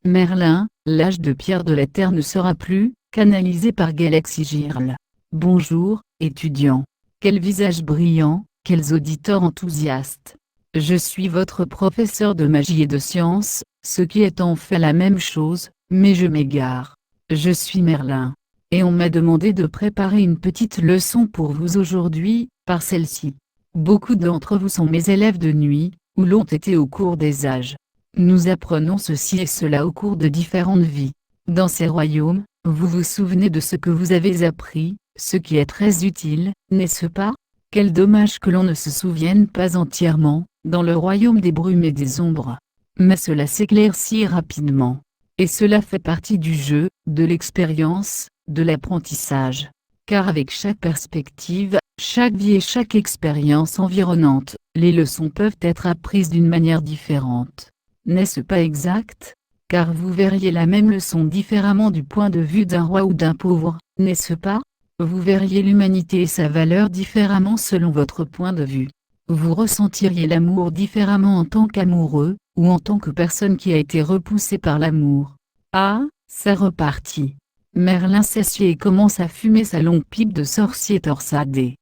Merlin, l'âge de pierre de la Terre ne sera plus, canalisé par Galaxy Girl. Bonjour, étudiants. Quel visage brillant, quels auditeurs enthousiastes. Je suis votre professeur de magie et de science, ce qui est en fait la même chose, mais je m'égare. Je suis Merlin. Et on m'a demandé de préparer une petite leçon pour vous aujourd'hui, par celle-ci. Beaucoup d'entre vous sont mes élèves de nuit, ou l'ont été au cours des âges. Nous apprenons ceci et cela au cours de différentes vies. Dans ces royaumes, vous vous souvenez de ce que vous avez appris, ce qui est très utile, n'est-ce pas? Quel dommage que l'on ne se souvienne pas entièrement, dans le royaume des brumes et des ombres. Mais cela s'éclaircit rapidement. Et cela fait partie du jeu, de l'expérience, de l'apprentissage. Car avec chaque perspective, chaque vie et chaque expérience environnante, les leçons peuvent être apprises d'une manière différente. N'est-ce pas exact? Car vous verriez la même leçon différemment du point de vue d'un roi ou d'un pauvre, n'est-ce pas? Vous verriez l'humanité et sa valeur différemment selon votre point de vue. Vous ressentiriez l'amour différemment en tant qu'amoureux, ou en tant que personne qui a été repoussée par l'amour. Ah, c'est reparti. Merlin s'assied et commence à fumer sa longue pipe de sorcier torsadé.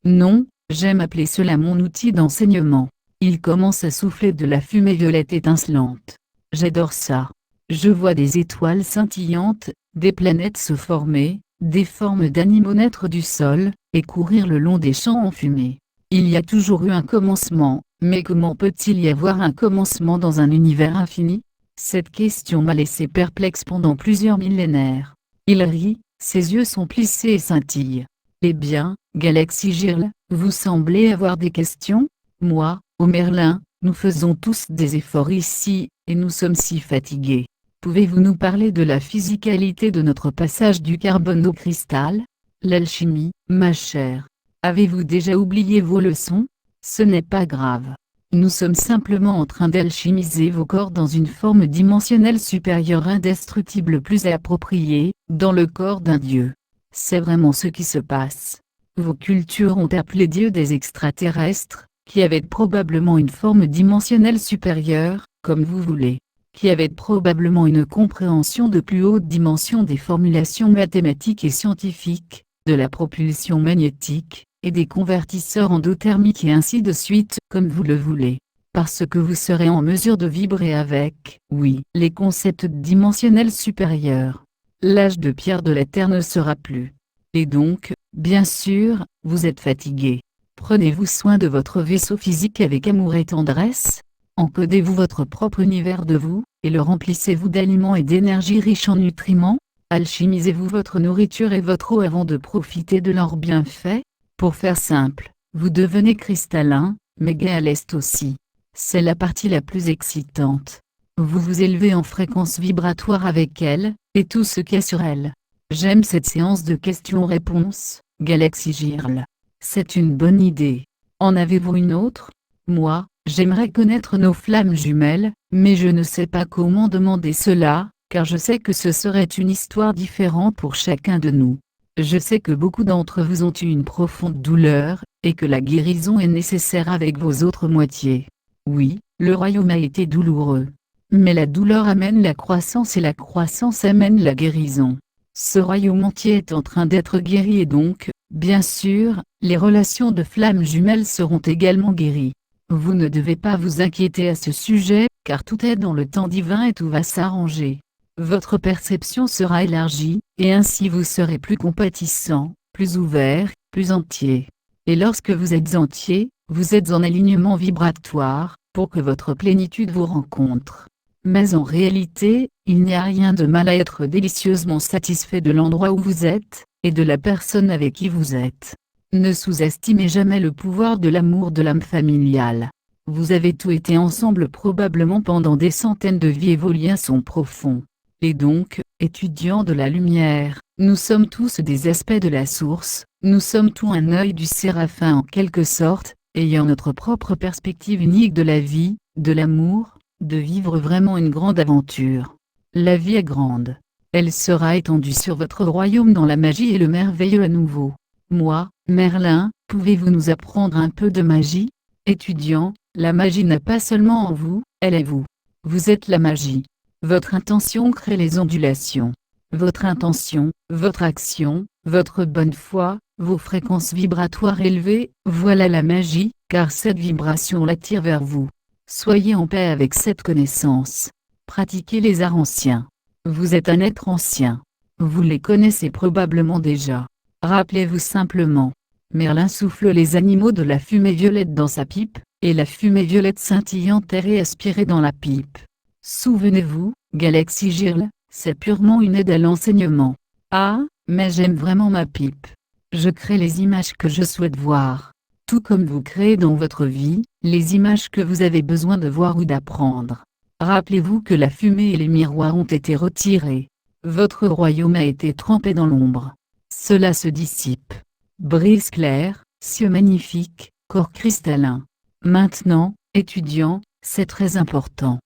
Non, j'aime appeler cela mon outil d'enseignement. Il commence à souffler de la fumée violette étincelante. J'adore ça. Je vois des étoiles scintillantes, des planètes se former, des formes d'animaux naître du sol, et courir le long des champs enfumés. Il y a toujours eu un commencement, mais comment peut-il y avoir un commencement dans un univers infini? Cette question m'a laissé perplexe pendant plusieurs millénaires. Il rit, ses yeux sont plissés et scintillent. Eh bien, Galaxy Girl, vous semblez avoir des questions? Moi, ô Merlin, nous faisons tous des efforts ici, et nous sommes si fatigués. Pouvez-vous nous parler de la physicalité de notre passage du carbone au cristal? L'alchimie, ma chère. Avez-vous déjà oublié vos leçons? Ce n'est pas grave. Nous sommes simplement en train d'alchimiser vos corps dans une forme dimensionnelle supérieure indestructible plus appropriée, dans le corps d'un dieu. C'est vraiment ce qui se passe. Vos cultures ont appelé dieux des extraterrestres, qui avaient probablement une forme dimensionnelle supérieure, comme vous voulez, qui avaient probablement une compréhension de plus haute dimension des formulations mathématiques et scientifiques, de la propulsion magnétique, et des convertisseurs endothermiques et ainsi de suite, comme vous le voulez. Parce que vous serez en mesure de vibrer avec, oui, les concepts dimensionnels supérieurs. L'âge de pierre de la Terre ne sera plus. Et donc, bien sûr, vous êtes fatigué. Prenez-vous soin de votre vaisseau physique avec amour et tendresse? Encodez-vous votre propre univers de vous, et le remplissez-vous d'aliments et d'énergie riches en nutriments? Alchimisez-vous votre nourriture et votre eau avant de profiter de leurs bienfaits? Pour faire simple, vous devenez cristallin, mais gai à l'est aussi. C'est la partie la plus excitante. Vous vous élevez en fréquence vibratoire avec elle, et tout ce qu'il y a sur elle. J'aime cette séance de questions-réponses, Galaxy Girl. C'est une bonne idée. En avez-vous une autre? Moi, j'aimerais connaître nos flammes jumelles, mais je ne sais pas comment demander cela, car je sais que ce serait une histoire différente pour chacun de nous. Je sais que beaucoup d'entre vous ont eu une profonde douleur, et que la guérison est nécessaire avec vos autres moitiés. Oui, le royaume a été douloureux. Mais la douleur amène la croissance et la croissance amène la guérison. Ce royaume entier est en train d'être guéri et donc, bien sûr, les relations de flammes jumelles seront également guéries. Vous ne devez pas vous inquiéter à ce sujet, car tout est dans le temps divin et tout va s'arranger. Votre perception sera élargie, et ainsi vous serez plus compatissant, plus ouvert, plus entier. Et lorsque vous êtes entier, vous êtes en alignement vibratoire, pour que votre plénitude vous rencontre. Mais en réalité, il n'y a rien de mal à être délicieusement satisfait de l'endroit où vous êtes, et de la personne avec qui vous êtes. Ne sous-estimez jamais le pouvoir de l'amour de l'âme familiale. Vous avez tous été ensemble probablement pendant des centaines de vies et vos liens sont profonds. Et donc, étudiants de la lumière, nous sommes tous des aspects de la source, nous sommes tous un œil du séraphin en quelque sorte, ayant notre propre perspective unique de la vie, de l'amour, de vivre vraiment une grande aventure. La vie est grande. Elle sera étendue sur votre royaume dans la magie et le merveilleux à nouveau. Moi, Merlin, pouvez-vous nous apprendre un peu de magie? Étudiant, la magie n'a pas seulement en vous, elle est vous. Vous êtes la magie. Votre intention crée les ondulations. Votre intention, votre action, votre bonne foi, vos fréquences vibratoires élevées, voilà la magie, car cette vibration l'attire vers vous. Soyez en paix avec cette connaissance. Pratiquez les arts anciens. Vous êtes un être ancien. Vous les connaissez probablement déjà. Rappelez-vous simplement. Merlin souffle les animaux de la fumée violette dans sa pipe, et la fumée violette scintillante est réaspirée dans la pipe. Souvenez-vous, Galaxy Girl, c'est purement une aide à l'enseignement. Ah, mais j'aime vraiment ma pipe. Je crée les images que je souhaite voir. Tout comme vous créez dans votre vie, les images que vous avez besoin de voir ou d'apprendre. Rappelez-vous que la fumée et les miroirs ont été retirés. Votre royaume a été trempé dans l'ombre. Cela se dissipe. Brise clair, cieux magnifique, corps cristallin. Maintenant, étudiants, c'est très important.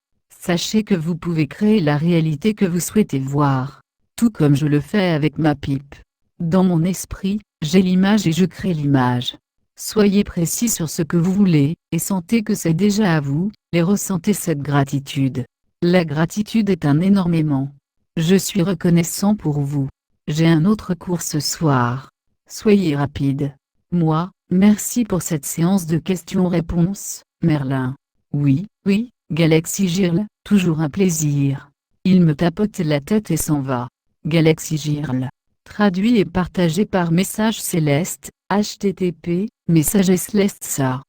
Sachez que vous pouvez créer la réalité que vous souhaitez voir. Tout comme je le fais avec ma pipe. Dans mon esprit, j'ai l'image et je crée l'image. Soyez précis sur ce que vous voulez, et sentez que c'est déjà à vous, et ressentez cette gratitude. La gratitude est un énormément. Je suis reconnaissant pour vous. J'ai un autre cours ce soir. Soyez rapide. Moi, merci pour cette séance de questions-réponses, Merlin. Oui, Galaxy Girl, toujours un plaisir. Il me tapote la tête et s'en va. Galaxy Girl. Traduit et partagé par Message Céleste, http, Messages Céleste ça.